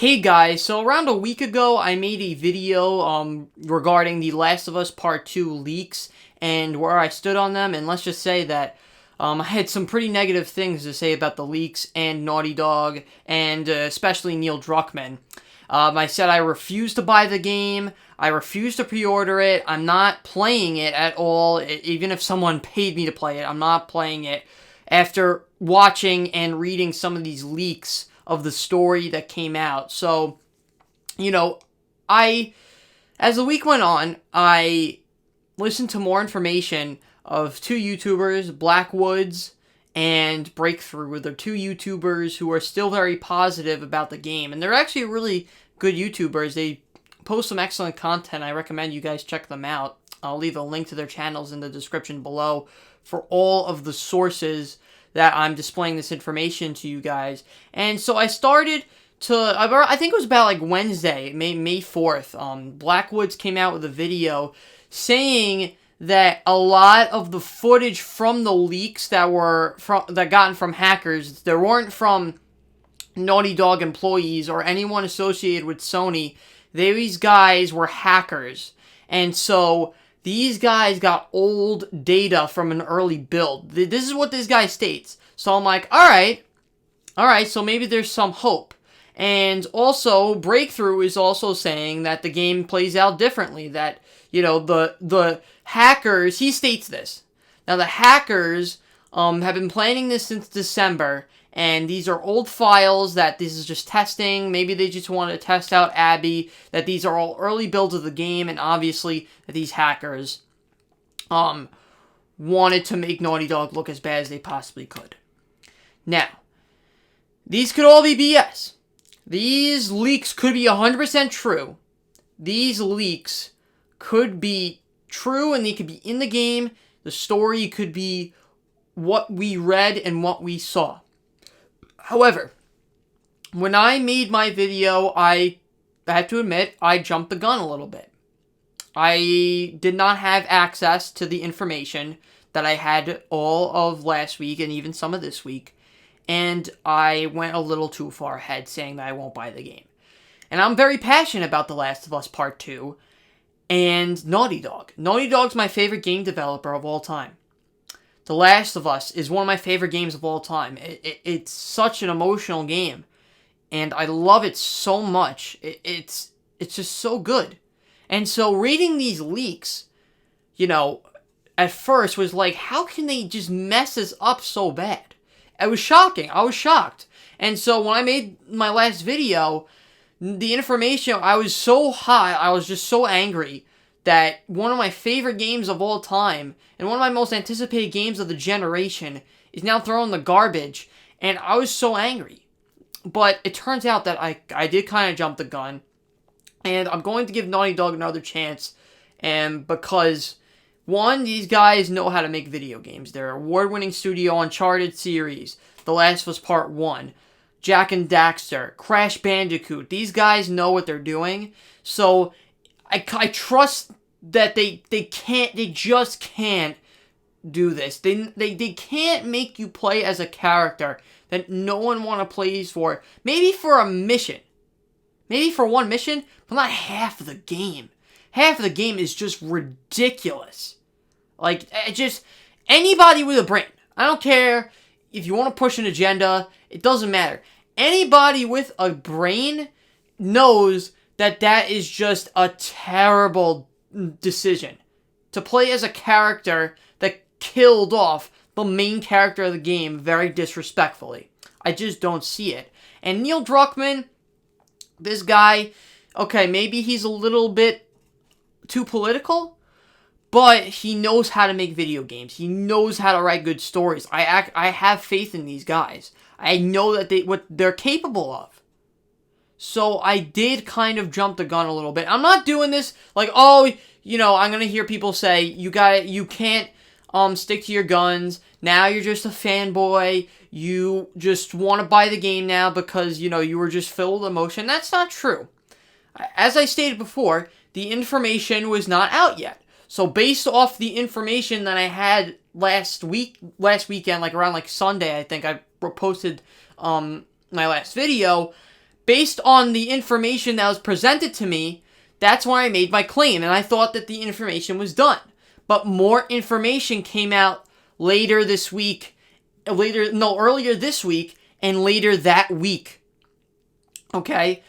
Hey guys, so around a week ago I made a video regarding The Last of Us Part 2 leaks and where I stood on them, and let's just say that I had some pretty negative things to say about the leaks and Naughty Dog and especially Neil Druckmann. I said I refuse to buy the game, I refuse to pre-order it, I'm not playing it at all, even if someone paid me to play it, I'm not playing it after watching and reading some of these leaks of the story that came out. So, as the week went on, I listened to more information of two YouTubers, Blackwoods and Breakthrough. They're two YouTubers who are still very positive about the game, and they're actually really good YouTubers. They post some excellent content. I recommend you guys check them out. I'll leave a link to their channels in the description below for all of the sources that I'm displaying this information to you guys. And so I started to, I think it was about like Wednesday, May 4th, Blackwoods came out with a video saying that a lot of the footage from the leaks that gotten from hackers, there weren't from Naughty Dog employees or anyone associated with Sony. These guys were hackers. And so these guys got old data from an early build. This is what this guy states. So I'm like, alright, so maybe there's some hope. And also, Breakthrough is also saying that the game plays out differently. That, the hackers, he states this. Now, the hackers have been planning this since December, and these are old files that this is just testing. Maybe they just want to test out Abby, that these are all early builds of the game, and obviously that these hackers wanted to make Naughty Dog look as bad as they possibly could. Now, these could all be BS. These leaks could be 100% true. These leaks could be true, and they could be in the game. The story could be what we read and what we saw. However, when I made my video, I have to admit, I jumped the gun a little bit. I did not have access to the information that I had all of last week and even some of this week, and I went a little too far ahead saying that I won't buy the game. And I'm very passionate about The Last of Us Part 2 and Naughty Dog. Naughty Dog's my favorite game developer of all time. The Last of Us is one of my favorite games of all time. It's such an emotional game, and I love it so much. It's just so good. And so reading these leaks, at first was like, how can they just mess this up so bad? It was shocking. I was shocked. And so when I made my last video, the information, I was so hot, I was just so angry that one of my favorite games of all time and one of my most anticipated games of the generation is now thrown in the garbage, and I was so angry. But it turns out that I did kind of jump the gun, and I'm going to give Naughty Dog another chance, and because, one, these guys know how to make video games. They're award-winning studio, Uncharted series, The Last of Us Part 1, Jak and Daxter, Crash Bandicoot. These guys know what they're doing, so I trust that they just can't do this. They can't make you play as a character that no one want to play for. Maybe for a mission. Maybe for one mission, but not half of the game. Half of the game is just ridiculous. Like, just anybody with a brain. I don't care if you want to push an agenda. It doesn't matter. Anybody with a brain knows that is just a terrible decision. To play as a character that killed off the main character of the game very disrespectfully. I just don't see it. And Neil Druckmann, this guy, okay, maybe he's a little bit too political, but he knows how to make video games. He knows how to write good stories. I have faith in these guys. I know that what they're capable of. So I did kind of jump the gun a little bit. I'm not doing this like, I'm going to hear people say, you can't stick to your guns. Now you're just a fanboy. You just want to buy the game now because, you were just filled with emotion. That's not true. As I stated before, the information was not out yet. So based off the information that I had last weekend, like around like Sunday, I think I posted my last video. based on the information that was presented to me, that's why I made my claim, and I thought that the information was done. But more information came out later this week, earlier this week, and later that week. Okay?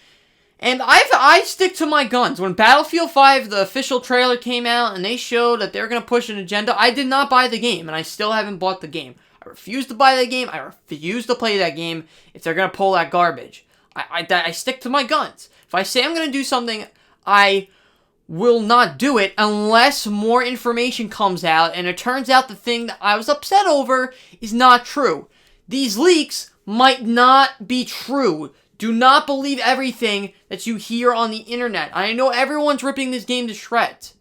And I stick to my guns. When Battlefield 5, the official trailer came out, and they showed that they're going to push an agenda, I did not buy the game, and I still haven't bought the game. I refuse to buy that game. I refuse to play that game if they're going to pull that garbage. I stick to my guns. If I say I'm going to do something, I will not do it unless more information comes out and it turns out the thing that I was upset over is not true. These leaks might not be true. Do not believe everything that you hear on the internet. I know everyone's ripping this game to shreds,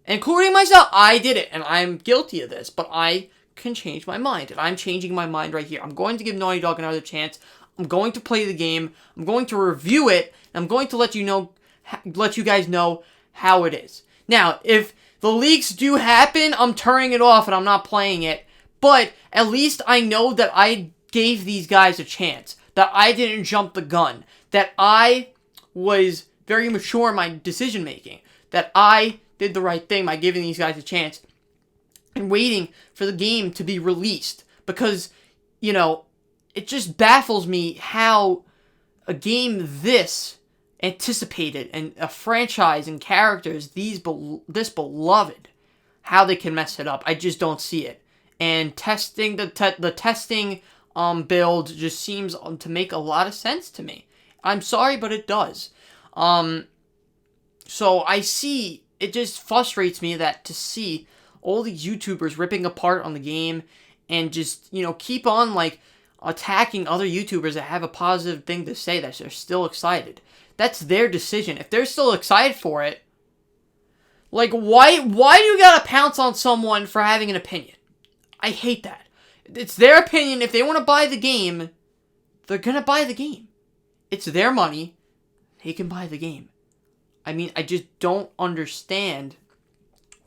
including myself. I did it, and I'm guilty of this, but I can change my mind, and I'm changing my mind right here. I'm going to give Naughty Dog another chance. I'm going to play the game. I'm going to review it. And I'm going to let you guys know how it is. Now, if the leaks do happen, I'm turning it off and I'm not playing it. But at least I know that I gave these guys a chance. That I didn't jump the gun. That I was very mature in my decision making. That I did the right thing by giving these guys a chance and waiting for the game to be released. Because, it just baffles me how a game this anticipated and a franchise and characters this beloved, how they can mess it up. I just don't see it. And testing the testing build just seems to make a lot of sense to me. I'm sorry, but it does. So I see, it just frustrates me to see all these YouTubers ripping apart on the game and just, keep on attacking other YouTubers that have a positive thing to say, that they're still excited. That's their decision. If they're still excited for it, why do you gotta pounce on someone for having an opinion? I hate that. It's their opinion. If they want to buy the game, they're gonna buy the game. It's their money. They can buy the game. I mean, I just don't understand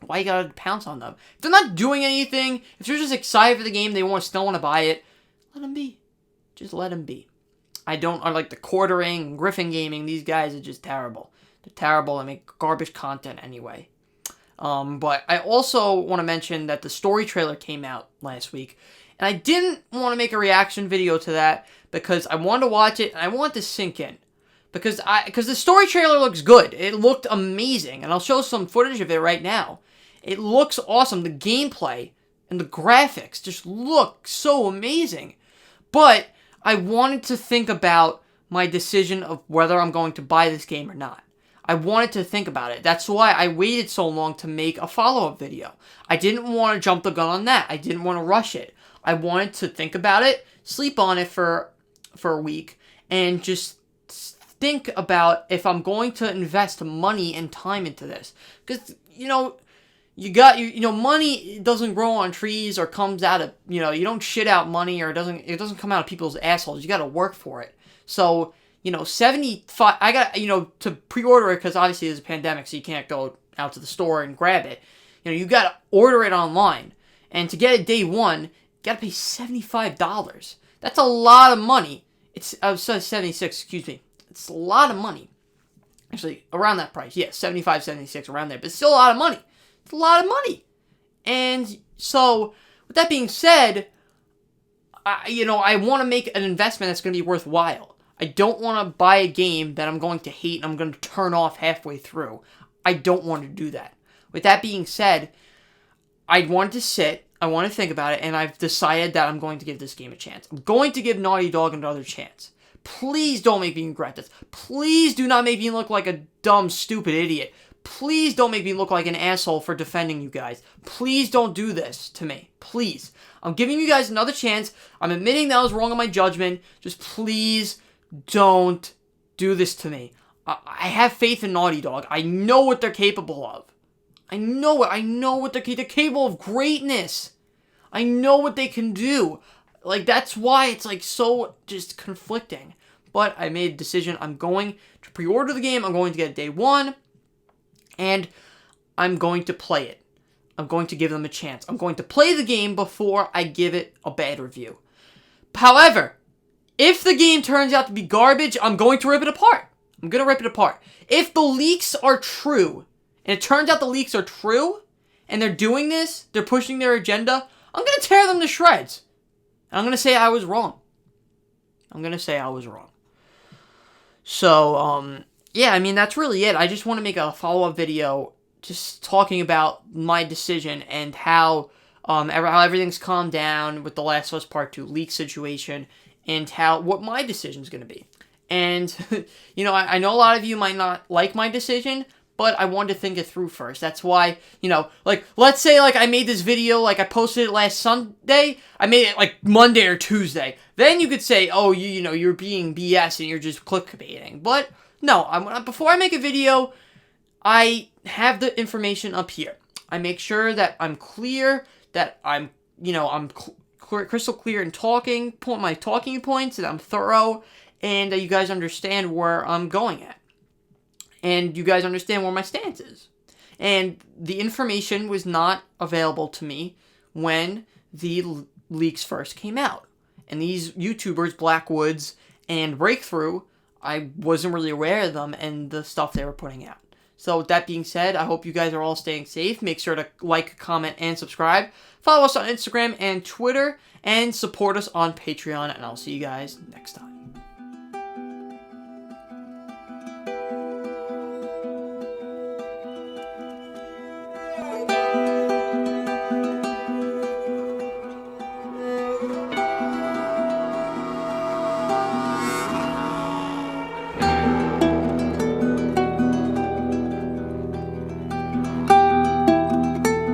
why you gotta pounce on them. If they're not doing anything, if they're just excited for the game, they still want to buy it, let them be. Just let them be. I like the Quartering, Griffin Gaming. These guys are just terrible. They're terrible and make garbage content anyway. But I also want to mention that the story trailer came out last week. And I didn't want to make a reaction video to that because I wanted to watch it and I want it to sink in. Because the story trailer looks good. It looked amazing. And I'll show some footage of it right now. It looks awesome. The gameplay and the graphics just look so amazing. But I wanted to think about my decision of whether I'm going to buy this game or not. I wanted to think about it. That's why I waited so long to make a follow-up video. I didn't want to jump the gun on that. I didn't want to rush it. I wanted to think about it, sleep on it for a week, and just think about if I'm going to invest money and time into this. Because, money doesn't grow on trees or comes out of, you don't shit out money or it doesn't come out of people's assholes. You got to work for it. So, 75, I got, to pre-order it because obviously there's a pandemic, so you can't go out to the store and grab it. You got to order it online. And to get it day one, you got to pay $75. That's a lot of money. I said 76, excuse me. It's a lot of money. Actually, around that price. Yeah, 75, 76, around there. But it's still a lot of money. It's a lot of money. And so, with that being said, I want to make an investment that's going to be worthwhile. I don't want to buy a game that I'm going to hate and I'm going to turn off halfway through. I don't want to do that. With that being said, I want to sit, I want to think about it, and I've decided that I'm going to give this game a chance. I'm going to give Naughty Dog another chance. Please don't make me regret this. Please do not make me look like a dumb, stupid idiot. Please don't make me look like an asshole for defending you guys. Please don't do this to me. Please. I'm giving you guys another chance. I'm admitting that I was wrong in my judgment. Just please don't do this to me. I have faith in Naughty Dog. I know what they're capable of. I know it. I know what they're capable of. Greatness. I know what they can do. That's why it's so just conflicting. But I made a decision. I'm going to pre-order the game. I'm going to get it day one. And I'm going to play it. I'm going to give them a chance. I'm going to play the game before I give it a bad review. However, If the game turns out to be garbage, I'm going to rip it apart. I'm going to rip it apart. If the leaks are true, and it turns out the leaks are true, and they're doing this, they're pushing their agenda, I'm going to tear them to shreds. And I'm going to say I was wrong. I'm going to say I was wrong. So, yeah, I mean, that's really it. I just want to make a follow-up video just talking about my decision and how everything's calmed down with The Last of Us Part 2 leak situation and what my decision's going to be. And, you know, I know a lot of you might not like my decision, but I wanted to think it through first. That's why, you know, like, let's say, like, I made this video, like, I posted it last Sunday, I made it, like, Monday or Tuesday. Then you could say, oh, you know, you're being BS and you're just clickbaiting. But, no, before I make a video, I have the information up here. I make sure that I'm clear, that I'm crystal clear in my talking points, that I'm thorough, and that you guys understand where I'm going at. And you guys understand where my stance is. And the information was not available to me when the leaks first came out. And these YouTubers, Blackwoods and Breakthrough, I wasn't really aware of them and the stuff they were putting out. So with that being said, I hope you guys are all staying safe. Make sure to like, comment, and subscribe. Follow us on Instagram and Twitter. And support us on Patreon. And I'll see you guys next time.